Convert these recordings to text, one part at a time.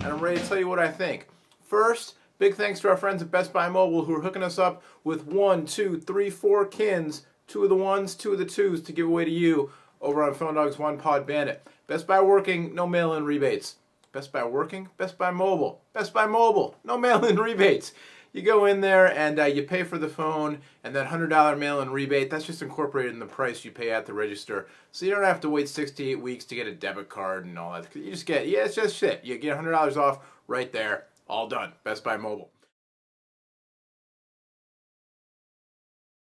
and I'm ready to tell you what I think. First, big thanks to our friends at Best Buy Mobile who are hooking us up with 1, 2, 3, 4 Kins, 2 of the 1s, 2 of the 2s to give away to you over on Phone Dog's One Pod Bandit. Best Buy working, no mail-in rebates. Best Buy working, Best Buy Mobile. Best Buy Mobile, no mail-in rebates. You go in there and you pay for the phone, and that $100 mail-in rebate, that's just incorporated in the price you pay at the register. So you don't have to wait 68 weeks to get a debit card and all that. You just get, it's just shit. You get $100 off right there. All done. Best Buy Mobile.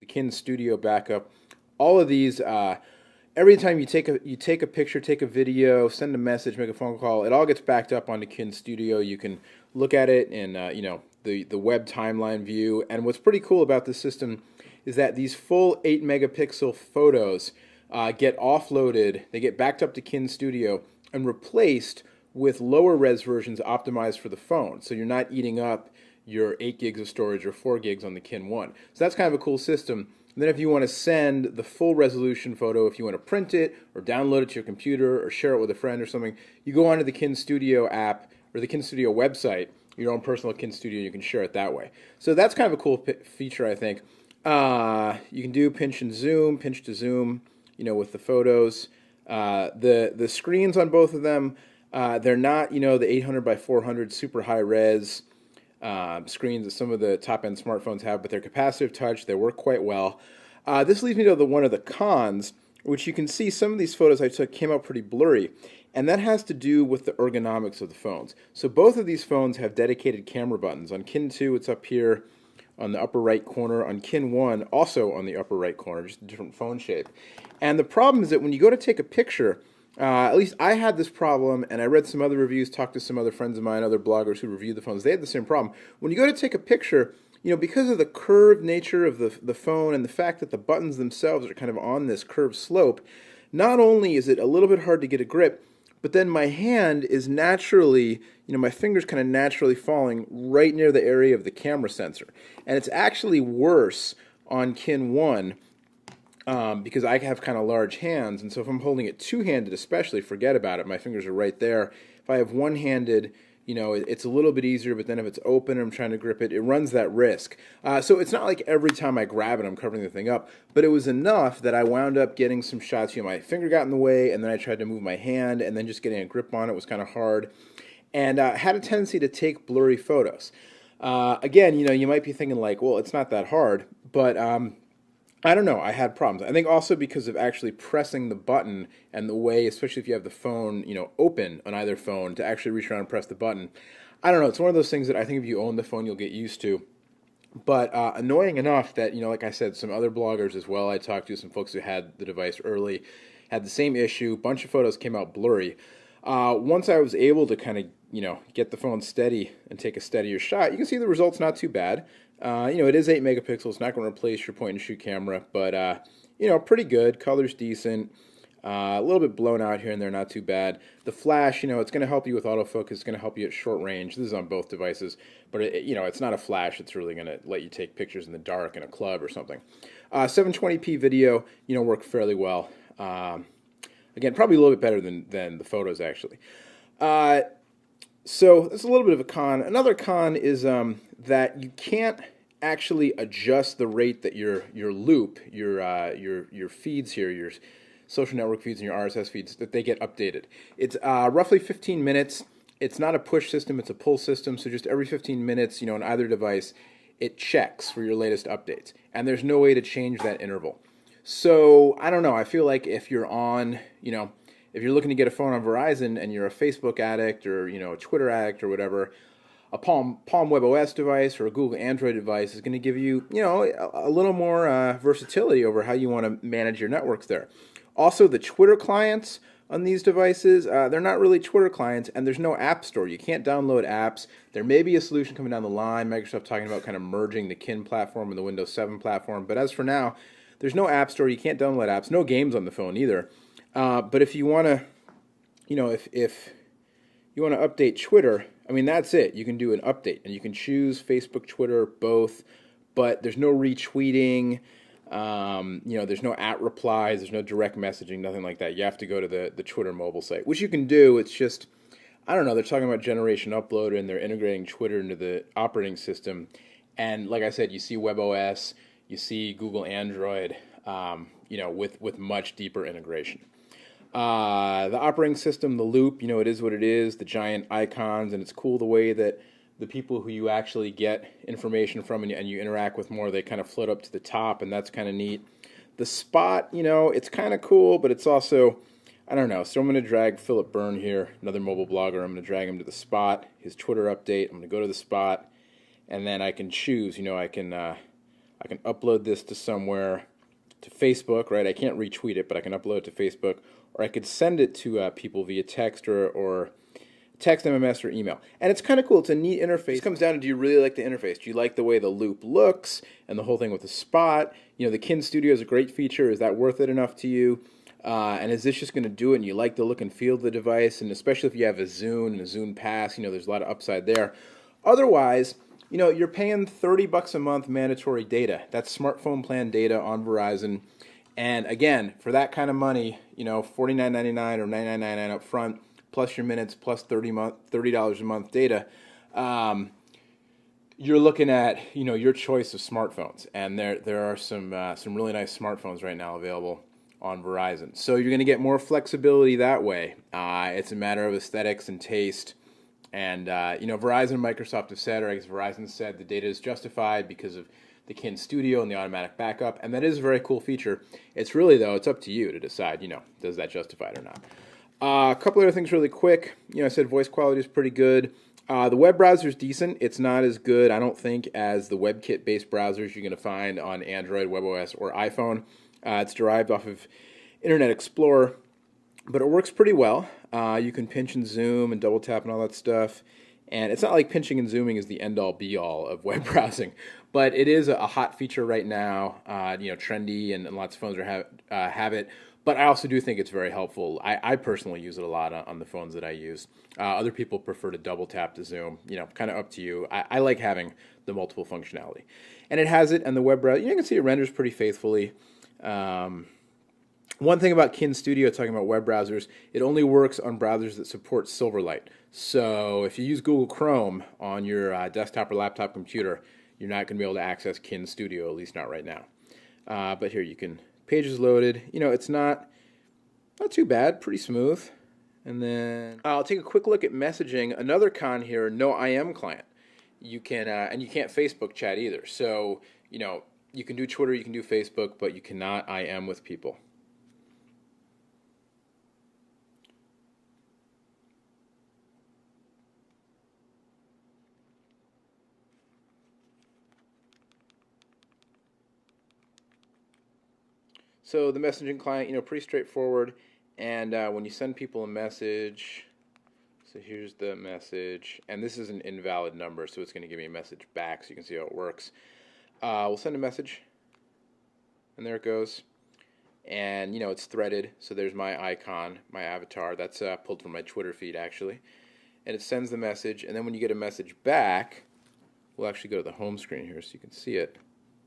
The Kin Studio backup. All of these, every time you take a picture, take a video, send a message, make a phone call, it all gets backed up onto Kin Studio. You can look at it in the web timeline view. And what's pretty cool about this system is that these full 8 megapixel photos get offloaded, they get backed up to Kin Studio and replaced with lower res versions optimized for the phone. So you're not eating up your 8 gigs of storage or 4 gigs on the Kin 1. So that's kind of a cool system. And then if you want to send the full resolution photo, if you want to print it or download it to your computer or share it with a friend or something, you go onto the Kin Studio app or the Kin Studio website, your own personal Kin Studio, you can share it that way. So that's kind of a cool feature, I think. You can do pinch and zoom, pinch to zoom, with the photos. The screens on both of them, they're not, the 800 by 400 super high res screens that some of the top-end smartphones have, but they're capacitive touch. They work quite well. This leads me to one of the cons, which you can see some of these photos I took came out pretty blurry, and that has to do with the ergonomics of the phones. So both of these phones have dedicated camera buttons. On Kin 2, it's up here on the upper right corner. On Kin 1, also on the upper right corner, just a different phone shape. And the problem is that when you go to take a picture, at least I had this problem, and I read some other reviews, talked to some other friends of mine, other bloggers who reviewed the phones. They had the same problem. When you go to take a picture, because of the curved nature of the phone and the fact that the buttons themselves are kind of on this curved slope, not only is it a little bit hard to get a grip, but then my hand is naturally, my finger's kind of naturally falling right near the area of the camera sensor. And it's actually worse on Kin 1 because I have kind of large hands. And so if I'm holding it two-handed especially, forget about it. My fingers are right there. If I have one-handed, it's a little bit easier, but then if it's open and I'm trying to grip it, it runs that risk. So it's not like every time I grab it, I'm covering the thing up, but it was enough that I wound up getting some shots. My finger got in the way, and then I tried to move my hand, and then just getting a grip on it was kind of hard, and had a tendency to take blurry photos. Again, you might be thinking like, well, it's not that hard, but I don't know. I had problems. I think also because of actually pressing the button and the way, especially if you have the phone, open on either phone to actually reach around and press the button. I don't know. It's one of those things that I think if you own the phone, you'll get used to. But annoying enough that, like I said, some other bloggers as well I talked to, some folks who had the device early, had the same issue. A bunch of photos came out blurry. Once I was able to kind of, get the phone steady and take a steadier shot, you can see the results not too bad. It is 8 megapixels. It's not going to replace your point-and-shoot camera, but, pretty good. Color's decent. A little bit blown out here and there, not too bad. The flash, it's going to help you with autofocus. It's going to help you at short range. This is on both devices, but, it's not a flash. It's really going to let you take pictures in the dark in a club or something. 720p video, work fairly well. Again, probably a little bit better than the photos, actually. So that's a little bit of a con. Another con is that you can't actually adjust the rate that your loop, your feeds here, your social network feeds and your RSS feeds, that they get updated. It's roughly 15 minutes. It's not a push system, it's a pull system, so just every 15 minutes, on either device, it checks for your latest updates. And there's no way to change that interval. So, I don't know, I feel like if you're on, if you're looking to get a phone on Verizon and you're a Facebook addict or, a Twitter addict or whatever, a Palm WebOS device or a Google Android device is going to give you, a little more versatility over how you want to manage your networks there. Also, the Twitter clients on these devices, they're not really Twitter clients, and there's no app store. You can't download apps. There may be a solution coming down the line. Microsoft talking about kind of merging the Kin platform and the Windows 7 platform. But as for now, there's no app store. You can't download apps. No games on the phone either. But if you want to, if you want to update Twitter, that's it. You can do an update, and you can choose Facebook, Twitter, both, but there's no retweeting. There's no at replies, there's no direct messaging, nothing like that. You have to go to the Twitter mobile site, which you can do. It's just, I don't know, they're talking about generation uploader and they're integrating Twitter into the operating system. And like I said, you see WebOS, you see Google Android, with much deeper integration. The operating system, the Loop, it is what it is, the giant icons, and it's cool the way that the people who you actually get information from and you interact with more, they kind of float up to the top, and that's kind of neat. The Spot, it's kind of cool, but it's also, I don't know. So I'm going to drag Philip Byrne here, another mobile blogger. I'm going to drag him to the Spot, his Twitter update. I'm going to go to the Spot, and then I can choose. I can upload this to somewhere, to Facebook, right? I can't retweet it, but I can upload it to Facebook, or I could send it to people via text or text, MMS, or email. And it's kind of cool. It's a neat interface. It comes down to, do you really like the interface? Do you like the way the Loop looks and the whole thing with the Spot? The Kin Studio is a great feature. Is that worth it enough to you? And is this just going to do it and you like the look and feel of the device? And especially if you have a Zune and a Zune Pass, there's a lot of upside there. Otherwise, you're paying $30 a month mandatory data. That's smartphone plan data on Verizon. And again, for that kind of money, $49.99 or $99.99 up front, plus your minutes, plus $30 a month data, you're looking at your choice of smartphones. And there are some really nice smartphones right now available on Verizon. So you're going to get more flexibility that way. It's a matter of aesthetics and taste. And, Verizon and Microsoft have said, or I guess Verizon said, the data is justified because of the Kin Studio and the automatic backup. And that is a very cool feature. It's really, though, it's up to you to decide, does that justify it or not. A couple other things really quick. I said voice quality is pretty good. The web browser is decent. It's not as good, I don't think, as the WebKit-based browsers you're going to find on Android, WebOS, or iPhone. It's derived off of Internet Explorer, but it works pretty well. You can pinch and zoom and double tap and all that stuff. And it's not like pinching and zooming is the end-all be-all of web browsing, but it is a hot feature right now. Trendy, and lots of phones have it. But I also do think it's very helpful. I personally use it a lot on the phones that I use. Other people prefer to double tap to zoom. Kind of up to you. I like having the multiple functionality, and it has it. And the web browser, you can see it renders pretty faithfully. One thing about Kin Studio, talking about web browsers, it only works on browsers that support Silverlight. So if you use Google Chrome on your desktop or laptop computer, you're not going to be able to access Kin Studio, at least not right now. But here you can, page is loaded. It's not too bad, pretty smooth. And then I'll take a quick look at messaging. Another con here, no IM client. You can, and you can't Facebook chat either. So, you can do Twitter, you can do Facebook, but you cannot IM with people. So the messaging client, pretty straightforward. And when you send people a message, so here's the message, and this is an invalid number, so it's going to give me a message back, so you can see how it works. We'll send a message, and there it goes. And it's threaded, so there's my icon, my avatar. That's pulled from my Twitter feed, actually. And it sends the message, and then when you get a message back, we'll actually go to the home screen here so you can see it.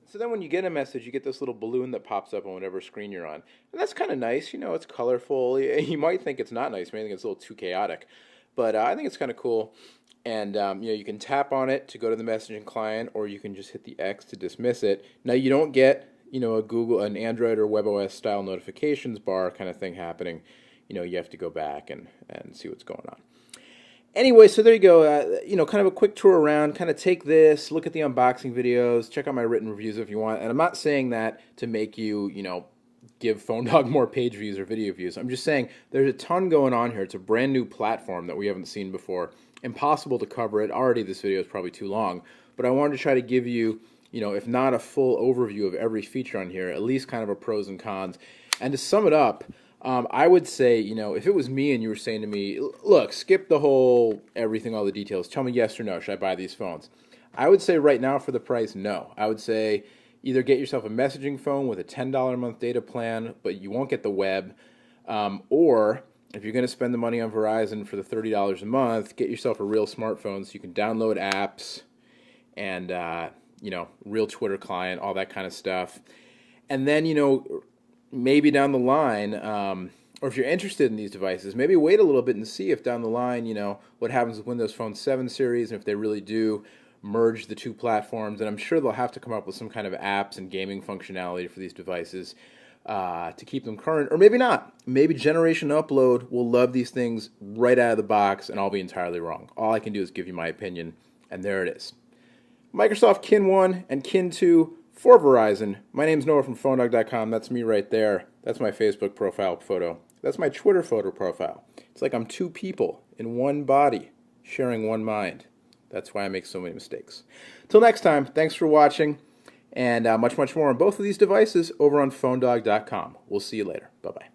So then when you get a message, you get this little balloon that pops up on whatever screen you're on. And that's kind of nice. It's colorful. You might think it's not nice. You might think it's a little too chaotic. But I think it's kind of cool. And, you can tap on it to go to the messaging client, or you can just hit the X to dismiss it. Now, you don't get, an Android or WebOS style notifications bar kind of thing happening. You have to go back and see what's going on. Anyway, so there you go, kind of a quick tour around, kind of take this, look at the unboxing videos, check out my written reviews if you want, and I'm not saying that to make you, give PhoneDog more page views or video views. I'm just saying there's a ton going on here. It's a brand new platform that we haven't seen before. Impossible to cover it. Already this video is probably too long, but I wanted to try to give you, if not a full overview of every feature on here, at least kind of a pros and cons. And to sum it up, I would say, if it was me and you were saying to me, look, skip the whole everything, all the details, tell me yes or no, should I buy these phones? I would say right now for the price, no. I would say either get yourself a messaging phone with a $10 a month data plan, but you won't get the web, or if you're going to spend the money on Verizon for the $30 a month, get yourself a real smartphone so you can download apps and, real Twitter client, all that kind of stuff. And then, maybe down the line, or Or if you're interested in these devices, maybe wait a little bit and see if down the line, what happens with Windows Phone 7 series, and if they really do merge the two platforms. And I'm sure they'll have to come up with some kind of apps and gaming functionality for these devices to keep them current. Or maybe not. Maybe Generation Upload will love these things right out of the box, and I'll be entirely wrong. All I can do is give you my opinion, and there it is. Microsoft Kin 1 and Kin 2 for Verizon. My name's Noah from PhoneDog.com. That's me right there. That's my Facebook profile photo. That's my Twitter photo profile. It's like I'm two people in one body sharing one mind. That's why I make so many mistakes. Till next time, thanks for watching, and much, much more on both of these devices over on PhoneDog.com. We'll see you later. Bye-bye.